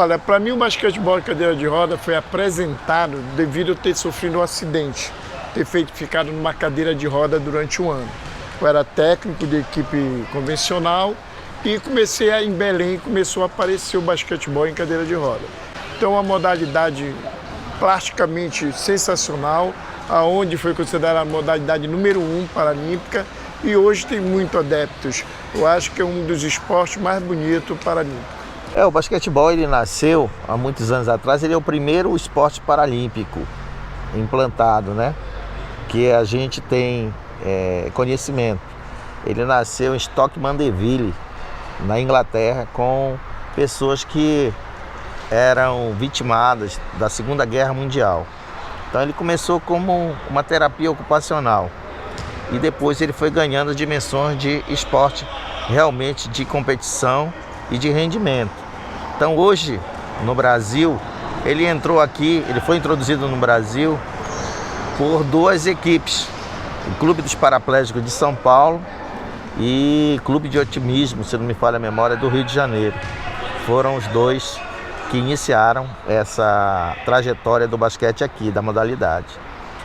Olha, para mim o basquetebol em cadeira de roda foi apresentado devido a ter sofrido um acidente, ficado numa cadeira de roda durante um ano. Eu era técnico de equipe convencional e em Belém começou a aparecer o basquetebol em cadeira de roda. Então, uma modalidade plasticamente sensacional, aonde foi considerada a modalidade número 1 paralímpica e hoje tem muitos adeptos. Eu acho que é um dos esportes mais bonitos paralímpicos. O basquetebol ele nasceu há muitos anos atrás, ele é o primeiro esporte paralímpico implantado, né? Que a gente tem conhecimento. Ele nasceu em Stoke-Mandeville, na Inglaterra, com pessoas que eram vitimadas da Segunda Guerra Mundial. Então ele começou como uma terapia ocupacional e depois ele foi ganhando dimensões de esporte realmente de competição e de rendimento. Então hoje no Brasil ele foi introduzido no Brasil por duas equipes, o Clube dos Paraplégicos de São Paulo e Clube de Otimismo, se não me falha a memória, do Rio de Janeiro. Foram os dois que iniciaram essa trajetória do basquete aqui, da modalidade.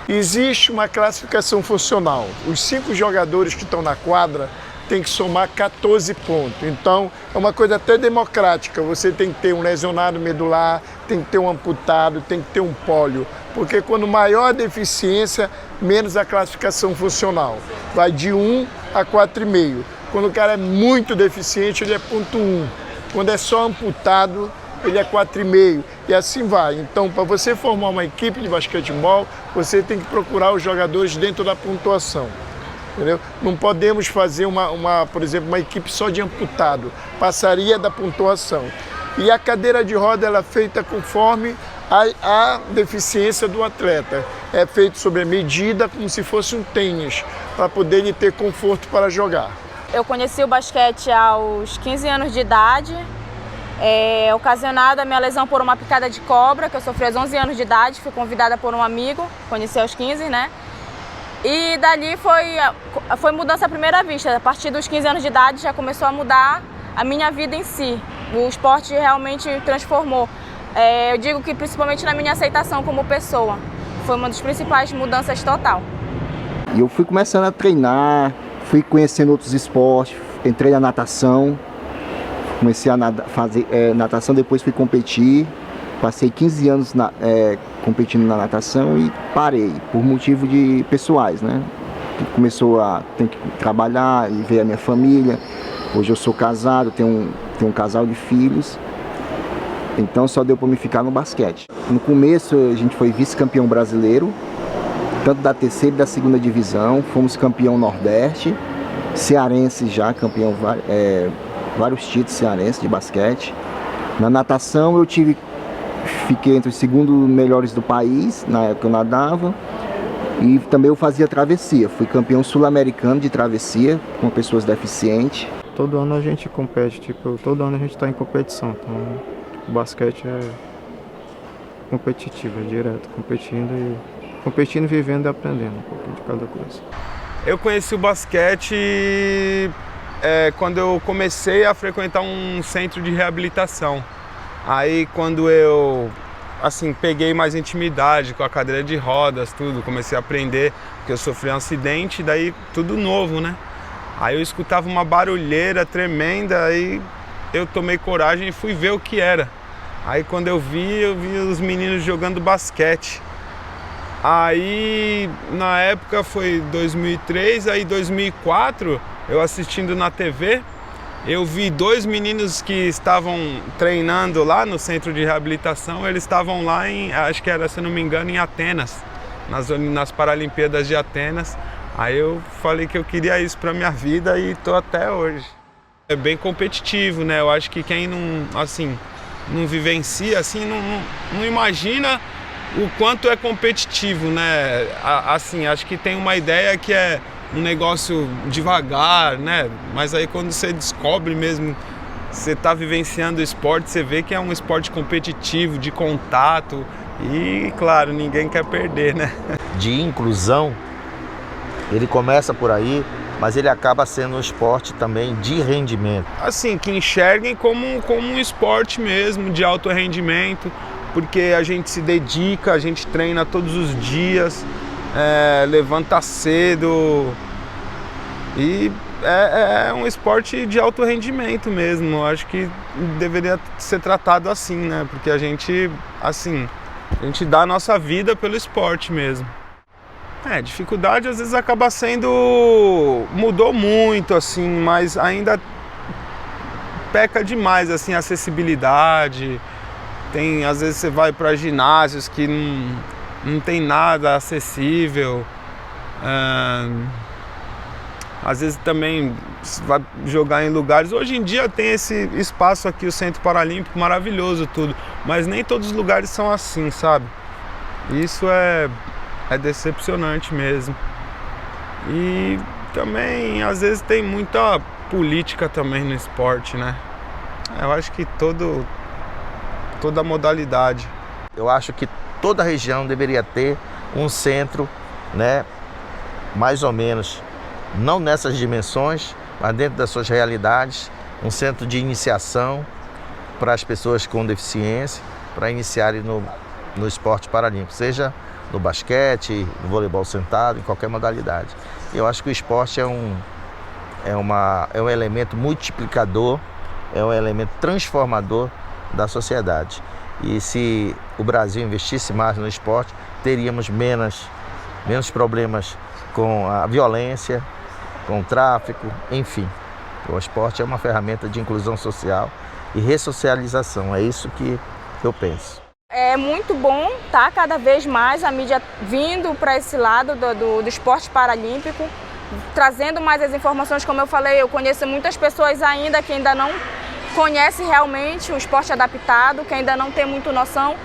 Existe uma classificação funcional. Os 5 jogadores que estão na quadra têm que somar 14 pontos. Então, é uma coisa até democrática. Você tem que ter um lesionado medular, tem que ter um amputado, tem que ter um pólio. Porque quando maior a deficiência, menos a classificação funcional. Vai de 1 a 4,5. Quando o cara é muito deficiente, ele é ponto 1. Quando é só amputado, ele é 4,5 e assim vai. Então, para você formar uma equipe de basquetebol, você tem que procurar os jogadores dentro da pontuação. Entendeu? Não podemos fazer por exemplo, uma equipe só de amputado, passaria da pontuação. E a cadeira de roda ela é feita conforme a deficiência do atleta. É feito sob a medida, como se fosse um tênis, para poder ele ter conforto para jogar. Eu conheci o basquete aos 15 anos de idade, ocasionada a minha lesão por uma picada de cobra, que eu sofri aos 11 anos de idade, fui convidada por um amigo, conheci aos 15, né? E dali foi mudança à primeira vista. A partir dos 15 anos de idade já começou a mudar a minha vida em si. O esporte realmente transformou. Eu digo que principalmente na minha aceitação como pessoa. Foi uma das principais mudanças total. E eu fui começando a treinar, fui conhecendo outros esportes, entrei na natação, comecei a fazer natação, depois fui competir. Passei 15 anos competindo na natação e parei, por motivos pessoais, né? Começou a ter que trabalhar e ver a minha família. Hoje eu sou casado, tenho um casal de filhos, então só deu para me ficar no basquete. No começo a gente foi vice-campeão brasileiro, tanto da terceira e da segunda divisão, fomos campeão nordeste, cearense já, campeão, vários títulos cearenses de basquete. Na natação fiquei entre os segundos melhores do país, na época eu nadava, e também eu fazia travessia, fui campeão sul-americano de travessia com pessoas deficientes. Todo ano a gente compete, todo ano a gente está em competição, então o basquete é competitivo, é direto, competindo, vivendo e aprendendo um pouquinho de cada coisa. Eu conheci o basquete quando eu comecei a frequentar um centro de reabilitação. Aí quando eu peguei mais intimidade com a cadeira de rodas, tudo, comecei a aprender, porque eu sofri um acidente, daí tudo novo, né? Aí eu escutava uma barulheira tremenda, aí eu tomei coragem e fui ver o que era. Aí quando eu vi os meninos jogando basquete. Aí na época foi 2003, aí 2004, eu assistindo na TV, eu vi 2 meninos que estavam treinando lá no centro de reabilitação, eles estavam lá acho que era, se não me engano, em Atenas, nas Paralimpíadas de Atenas. Aí eu falei que eu queria isso para minha vida e tô até hoje. É bem competitivo, né? Eu acho que quem não vivencia, não imagina o quanto é competitivo, né? Acho que tem uma ideia que é um negócio devagar, né? Mas aí quando você descobre mesmo, você está vivenciando o esporte, você vê que é um esporte competitivo, de contato e, claro, ninguém quer perder, né? De inclusão, ele começa por aí, mas ele acaba sendo um esporte também de rendimento. Assim, que enxerguem como um esporte mesmo, de alto rendimento, porque a gente se dedica, a gente treina todos os dias, levanta cedo e é um esporte de alto rendimento mesmo. Eu acho que deveria ser tratado assim, né? Porque a gente dá a nossa vida pelo esporte mesmo. Dificuldade às vezes acaba sendo... mudou muito, assim, mas ainda peca demais, assim, a acessibilidade. Às vezes você vai para ginásios que não tem nada acessível. Às vezes também você vai jogar em lugares... Hoje em dia tem esse espaço aqui, o Centro Paralímpico, maravilhoso tudo, mas nem todos os lugares são assim, sabe? Isso é decepcionante mesmo. E também, às vezes, tem muita política também no esporte, né? Eu acho que toda modalidade. Eu acho que toda região deveria ter um centro, né, mais ou menos, não nessas dimensões, mas dentro das suas realidades, um centro de iniciação para as pessoas com deficiência, para iniciarem no esporte paralímpico, seja no basquete, no voleibol sentado, em qualquer modalidade. Eu acho que o esporte é um elemento multiplicador, é um elemento transformador da sociedade. E se o Brasil investisse mais no esporte, teríamos menos problemas com a violência, com o tráfico, enfim. O esporte é uma ferramenta de inclusão social e ressocialização, é isso que eu penso. É muito bom, tá? Cada vez mais a mídia vindo para esse lado do esporte paralímpico, trazendo mais as informações. Como eu falei, eu conheço muitas pessoas ainda que ainda não conhecem realmente o esporte adaptado, que ainda não tem muito noção.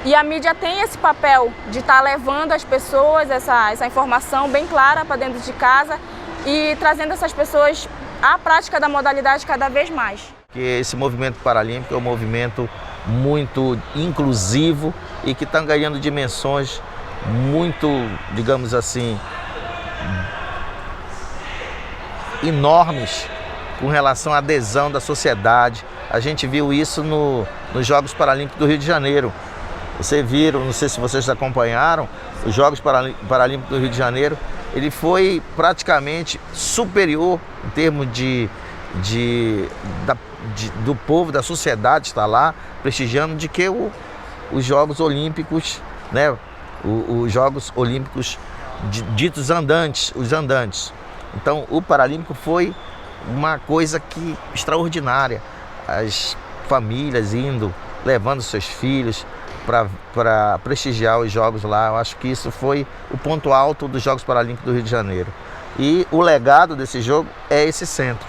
E a mídia tem esse papel de estar levando às pessoas essa informação bem clara para dentro de casa e trazendo essas pessoas à prática da modalidade cada vez mais. Que esse movimento paralímpico é um movimento muito inclusivo e que está ganhando dimensões muito, digamos assim, enormes com relação à adesão da sociedade. A gente viu isso nos Jogos Paralímpicos do Rio de Janeiro. Vocês viram, não sei se vocês acompanharam, os Jogos Paralímpicos do Rio de Janeiro, ele foi praticamente superior em termos do povo, da sociedade estar lá prestigiando, de que os Jogos Olímpicos, né? Os Jogos Olímpicos ditos andantes, os andantes. Então o Paralímpico foi uma coisa extraordinária. As famílias indo, levando seus filhos para prestigiar os Jogos lá. Eu acho que isso foi o ponto alto dos Jogos Paralímpicos do Rio de Janeiro. E o legado desse jogo é esse centro,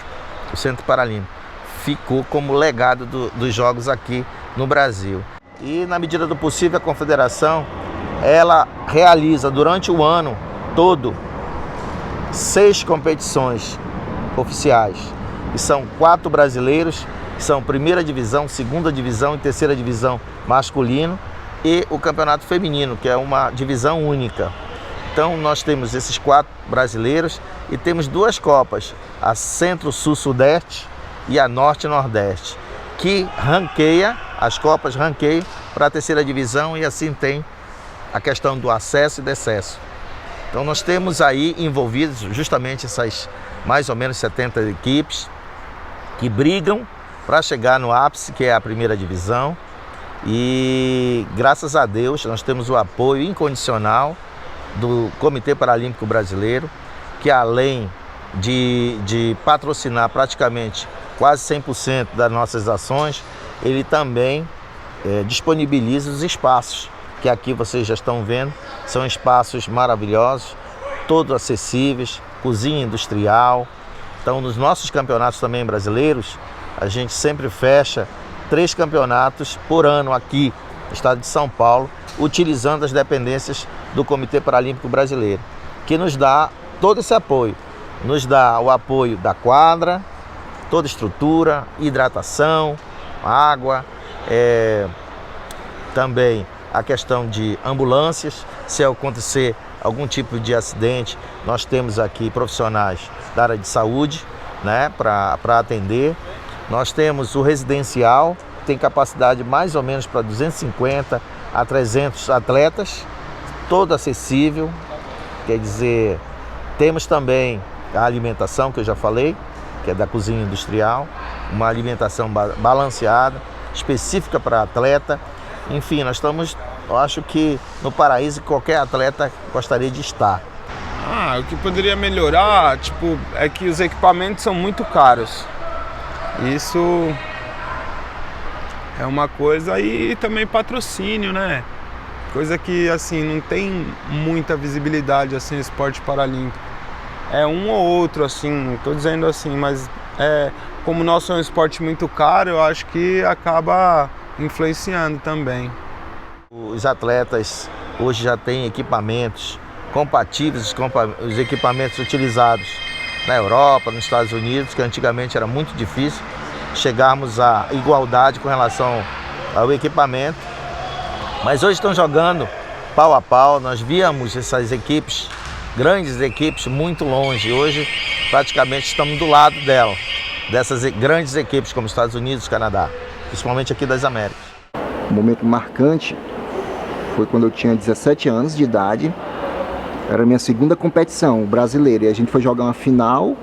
o Centro Paralímpico. Ficou como legado dos Jogos aqui no Brasil. E na medida do possível a Confederação, ela realiza durante o ano todo 6 competições oficiais. E são 4 brasileiros, que são primeira divisão, segunda divisão e terceira divisão masculino, e o campeonato feminino, que é uma divisão única. Então nós temos esses 4 brasileiros e temos 2 copas, a Centro-Sul-Sudeste e a Norte-Nordeste, que as copas ranqueiam para a terceira divisão, e assim tem a questão do acesso e decesso. Então nós temos aí envolvidos justamente essas mais ou menos 70 equipes que brigam para chegar no ápice, que é a primeira divisão, e graças a Deus nós temos o apoio incondicional do Comitê Paralímpico Brasileiro, que além de patrocinar praticamente quase 100% das nossas ações, ele também disponibiliza os espaços, que aqui vocês já estão vendo, são espaços maravilhosos, todos acessíveis, cozinha industrial. Então nos nossos campeonatos também brasileiros, a gente sempre fecha 3 campeonatos por ano aqui no estado de São Paulo, utilizando as dependências do Comitê Paralímpico Brasileiro, que nos dá todo esse apoio. Nos dá o apoio da quadra, toda a estrutura, hidratação, água, também a questão de ambulâncias, se acontecer algum tipo de acidente, nós temos aqui profissionais da área de saúde, né, para atender. Nós temos o residencial, tem capacidade mais ou menos para 250 a 300 atletas, todo acessível, quer dizer, temos também a alimentação que eu já falei, que é da cozinha industrial, uma alimentação balanceada, específica para atleta. Enfim, nós estamos, eu acho que no paraíso qualquer atleta gostaria de estar. O que poderia melhorar, é que os equipamentos são muito caros. Isso é uma coisa, e também patrocínio, né? Coisa que, assim, não tem muita visibilidade, assim, no esporte paralímpico. É um ou outro, assim, tô dizendo assim, mas como o nosso é um esporte muito caro, eu acho que acaba influenciando também. Os atletas hoje já têm equipamentos compatíveis com os equipamentos utilizados na Europa, nos Estados Unidos, que antigamente era muito difícil chegarmos à igualdade com relação ao equipamento. Mas hoje estão jogando pau a pau, nós víamos essas equipes, grandes equipes, muito longe. Hoje praticamente estamos do lado dessas grandes equipes como Estados Unidos e Canadá, principalmente aqui das Américas. Um momento marcante foi quando eu tinha 17 anos de idade. Era a minha segunda competição brasileira e a gente foi jogar uma final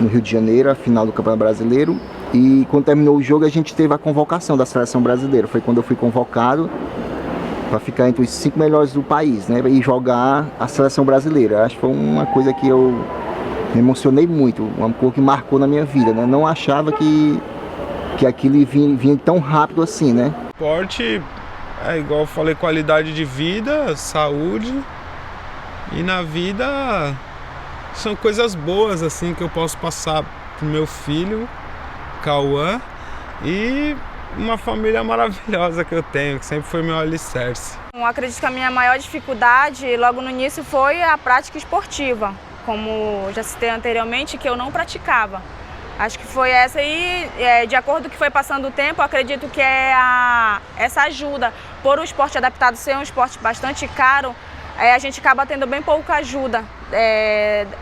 no Rio de Janeiro, a final do Campeonato Brasileiro. E quando terminou o jogo a gente teve a convocação da seleção brasileira. Foi quando eu fui convocado para ficar entre os 5 melhores do país, né? E jogar a seleção brasileira. Acho que foi uma coisa que eu me emocionei muito, uma coisa que marcou na minha vida, né? Não achava que aquilo vinha tão rápido assim, né? Esporte é igual eu falei, qualidade de vida, saúde. E na vida são coisas boas assim que eu posso passar pro meu filho, Cauã, e uma família maravilhosa que eu tenho, que sempre foi meu alicerce. Eu acredito que a minha maior dificuldade logo no início foi a prática esportiva, como já citei anteriormente, que eu não praticava. Acho que foi essa e, de acordo com o que foi passando o tempo, eu acredito que essa ajuda, por o esporte adaptado ser um esporte bastante caro, a gente acaba tendo bem pouca ajuda.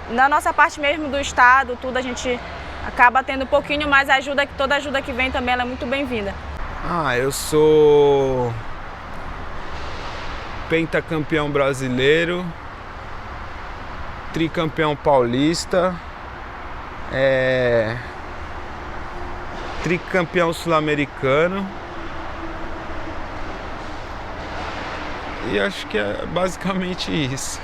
Na nossa parte mesmo do estado, tudo a gente acaba tendo um pouquinho mais ajuda, que toda ajuda que vem também ela é muito bem-vinda. Eu sou pentacampeão brasileiro, tricampeão paulista, tricampeão sul-americano. E acho que é basicamente isso.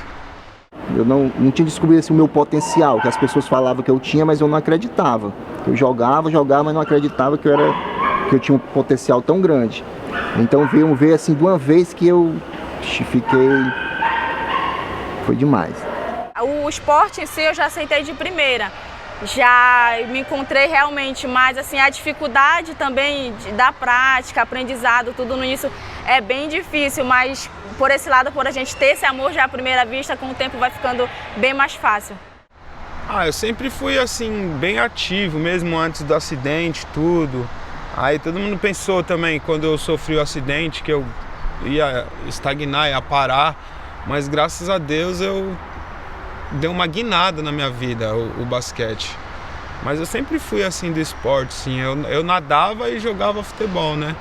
Eu não tinha descobrido assim, o meu potencial, que as pessoas falavam que eu tinha, mas eu não acreditava. Eu jogava, mas não acreditava que eu tinha um potencial tão grande. Então veio assim de uma vez que eu fiquei... Foi demais. O esporte em si eu já aceitei de primeira. Já me encontrei realmente mais, assim, a dificuldade também da prática, aprendizado, tudo no início é bem difícil, mas por esse lado, por a gente ter esse amor já à primeira vista, com o tempo vai ficando bem mais fácil. Eu sempre fui, assim, bem ativo, mesmo antes do acidente, tudo. Aí todo mundo pensou também, quando eu sofri o acidente, que eu ia estagnar, ia parar, mas graças a Deus eu deu uma guinada na minha vida, o basquete. Mas eu sempre fui assim do esporte, sim. Eu nadava e jogava futebol, né?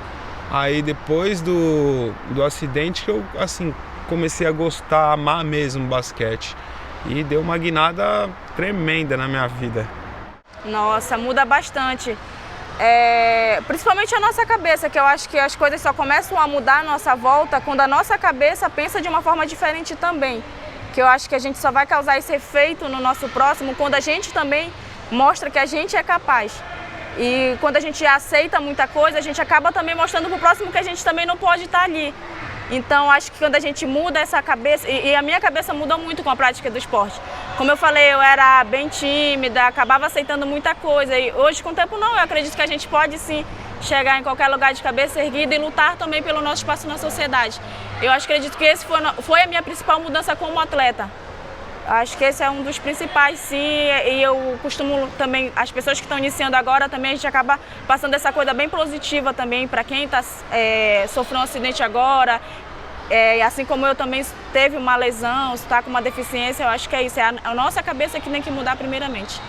Aí depois do acidente que eu assim, comecei a gostar, amar mesmo o basquete. E deu uma guinada tremenda na minha vida. Nossa, muda bastante. Principalmente a nossa cabeça, que eu acho que as coisas só começam a mudar à nossa volta quando a nossa cabeça pensa de uma forma diferente também. Que eu acho que a gente só vai causar esse efeito no nosso próximo quando a gente também mostra que a gente é capaz. E quando a gente aceita muita coisa, a gente acaba também mostrando para o próximo que a gente também não pode estar ali. Então, acho que quando a gente muda essa cabeça, e a minha cabeça mudou muito com a prática do esporte. Como eu falei, eu era bem tímida, acabava aceitando muita coisa. E hoje, com o tempo, não. Eu acredito que a gente pode, sim, chegar em qualquer lugar de cabeça erguida e lutar também pelo nosso espaço na sociedade. Eu acredito que esse foi a minha principal mudança como atleta. Acho que esse é um dos principais, sim, e eu costumo também, as pessoas que estão iniciando agora também, a gente acaba passando essa coisa bem positiva também para quem sofreu um acidente agora, assim como eu também teve uma lesão, está com uma deficiência, eu acho que é isso, é a nossa cabeça que tem que mudar primeiramente.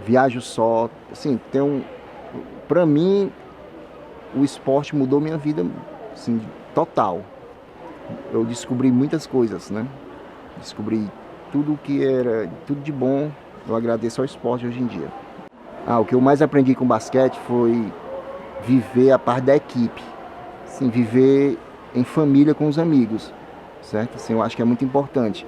Viajo só, assim, para mim, o esporte mudou minha vida, assim, total. Eu descobri muitas coisas, né? Descobri tudo de bom, eu agradeço ao esporte hoje em dia. O que eu mais aprendi com basquete foi viver a parte da equipe, assim, viver em família com os amigos, certo? Assim, eu acho que é muito importante.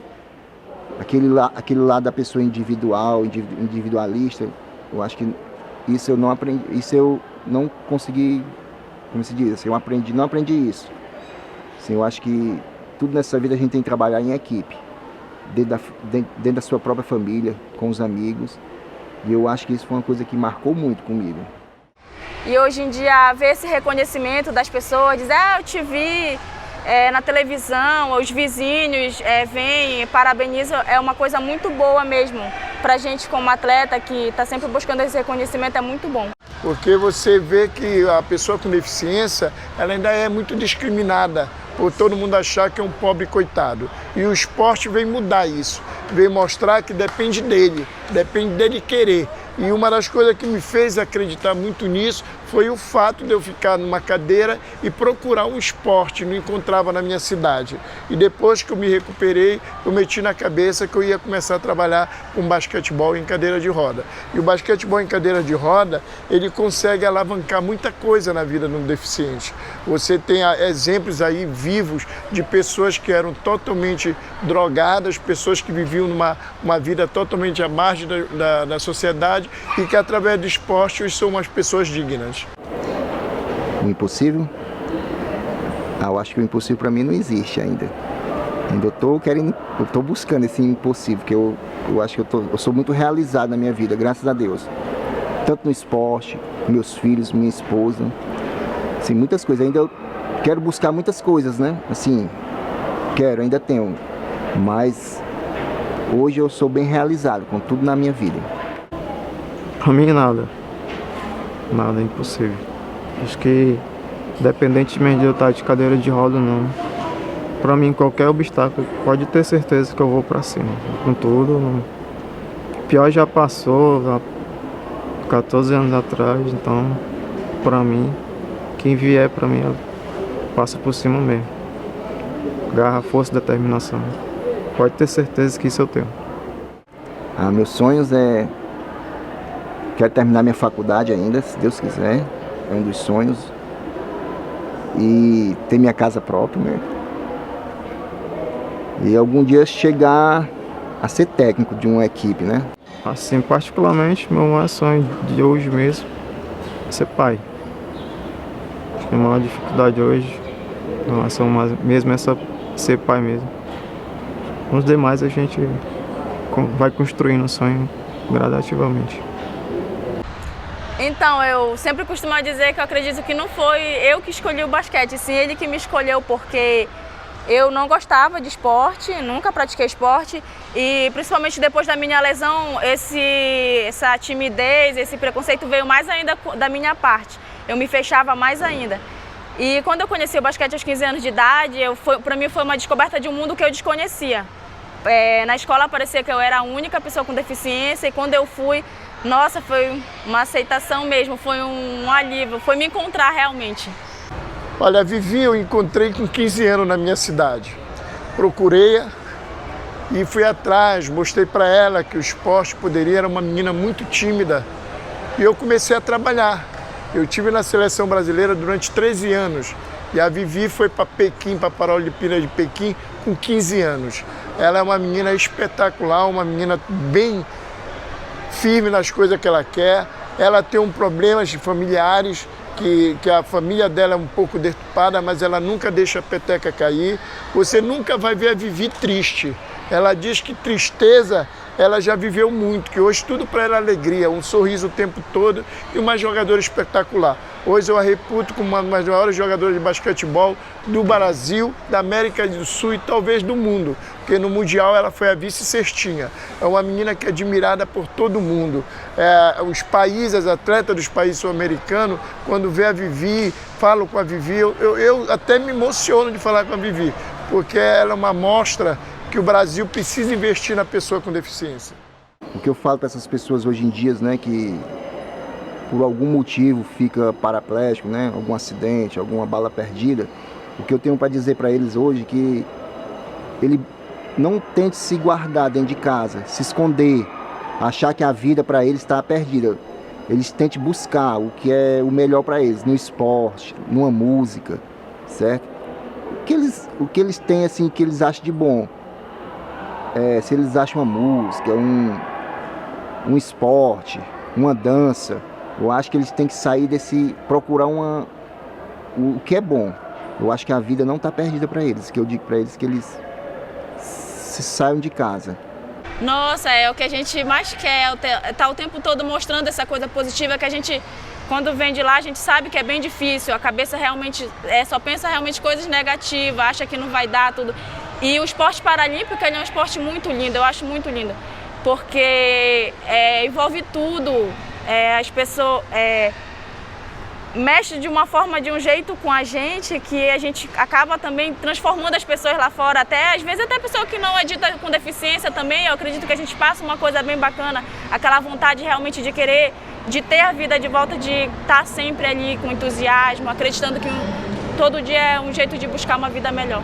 Aquele lado da pessoa individualista, eu acho que isso eu não aprendi, isso eu não consegui, como se diz, assim, não aprendi isso. Assim, eu acho que tudo nessa vida a gente tem que trabalhar em equipe. Dentro da sua própria família, com os amigos. E eu acho que isso foi uma coisa que marcou muito comigo. E hoje em dia, ver esse reconhecimento das pessoas, dizer, eu te vi na televisão, os vizinhos vêm, parabenizam, é uma coisa muito boa mesmo. Pra gente como atleta que está sempre buscando esse reconhecimento, é muito bom. Porque você vê que a pessoa com deficiência, ela ainda é muito discriminada, por todo mundo achar que é um pobre coitado. E o esporte vem mudar isso, vem mostrar que depende dele querer. E uma das coisas que me fez acreditar muito nisso foi o fato de eu ficar numa cadeira e procurar um esporte, não encontrava na minha cidade. E depois que eu me recuperei, eu meti na cabeça que eu ia começar a trabalhar com basquetebol em cadeira de roda. E o basquetebol em cadeira de roda, ele consegue alavancar muita coisa na vida de um deficiente. Você tem exemplos aí vivos de pessoas que eram totalmente drogadas, pessoas que viviam uma vida totalmente à margem da sociedade e que através do esporte hoje são umas pessoas dignas. O impossível? Eu acho que o impossível para mim não existe ainda. Ainda eu tô buscando esse impossível, porque eu acho que eu sou muito realizado na minha vida, graças a Deus. Tanto no esporte, meus filhos, minha esposa, assim, muitas coisas. Ainda eu quero buscar muitas coisas, né? Assim, ainda tenho, mas hoje eu sou bem realizado com tudo na minha vida. Pra mim nada é impossível. Acho que independentemente de eu estar de cadeira de roda ou não, pra mim qualquer obstáculo pode ter certeza que eu vou pra cima. Com tudo, o pior já passou, há 14 anos atrás, então pra mim, quem vier pra mim passa por cima mesmo. Garra, força e determinação. Pode ter certeza que isso eu tenho. Meus sonhos quero terminar minha faculdade ainda, se Deus quiser, é um dos sonhos. E ter minha casa própria, né? E algum dia chegar a ser técnico de uma equipe, né? Assim, particularmente, meu maior sonho de hoje mesmo é ser pai. Acho que a maior dificuldade hoje em relação mesmo é ser pai mesmo. Os demais a gente vai construindo o sonho gradativamente. Então, eu sempre costumo dizer que eu acredito que não foi eu que escolhi o basquete, sim ele que me escolheu, porque eu não gostava de esporte, nunca pratiquei esporte e principalmente depois da minha lesão, essa timidez, esse preconceito veio mais ainda da minha parte, eu me fechava mais ainda. E quando eu conheci o basquete aos 15 anos de idade, para mim foi uma descoberta de um mundo que eu desconhecia. Na escola parecia que eu era a única pessoa com deficiência e quando eu fui, nossa, foi uma aceitação mesmo, foi um alívio, foi me encontrar realmente. Olha, a Vivi eu encontrei com 15 anos na minha cidade. Procurei-a e fui atrás, mostrei para ela que o esporte poderia, era uma menina muito tímida. E eu comecei a trabalhar. Eu estive na seleção brasileira durante 13 anos. E a Vivi foi para Pequim, para a Paralimpíada de Pequim, com 15 anos. Ela é uma menina espetacular, uma menina bem firme nas coisas que ela quer. Ela tem problemas familiares, que a família dela é um pouco deturpada, mas ela nunca deixa a peteca cair. Você nunca vai ver a Vivi triste. Ela diz que tristeza ela já viveu muito, que hoje tudo para ela é alegria, um sorriso o tempo todo e uma jogadora espetacular. Hoje eu a reputo como uma das maiores jogadoras de basquetebol do Brasil, da América do Sul e talvez do mundo, porque no Mundial ela foi a vice-cestinha. É uma menina que é admirada por todo mundo. Os países, as atletas dos países sul-americanos, quando vê a Vivi, falam com a Vivi, eu até me emociono de falar com a Vivi, porque ela é uma amostra que o Brasil precisa investir na pessoa com deficiência. O que eu falo para essas pessoas hoje em dia, né, que por algum motivo fica paraplégico, né, algum acidente, alguma bala perdida, o que eu tenho para dizer para eles hoje é que ele não tente se guardar dentro de casa, se esconder, achar que a vida para eles está perdida. Eles tentem buscar o que é o melhor para eles, no esporte, numa música, certo? O que eles têm, assim, que eles acham de bom. Se eles acham uma música, um esporte, uma dança, eu acho que eles têm que sair procurar o que é bom. Eu acho que a vida não está perdida para eles, que eu digo para eles que eles se saiam de casa. Nossa, é o que a gente mais quer, tá o tempo todo mostrando essa coisa positiva que a gente, quando vem de lá, a gente sabe que é bem difícil, a cabeça realmente só pensa realmente coisas negativas, acha que não vai dar tudo. E o esporte paralímpico ele é um esporte muito lindo, eu acho muito lindo, porque envolve tudo, as pessoas mexem de uma forma, de um jeito com a gente, que a gente acaba também transformando as pessoas lá fora, às vezes até pessoa que não é dita com deficiência também, eu acredito que a gente passa uma coisa bem bacana, aquela vontade realmente de querer, de ter a vida de volta, de estar sempre ali com entusiasmo, acreditando que todo dia é um jeito de buscar uma vida melhor.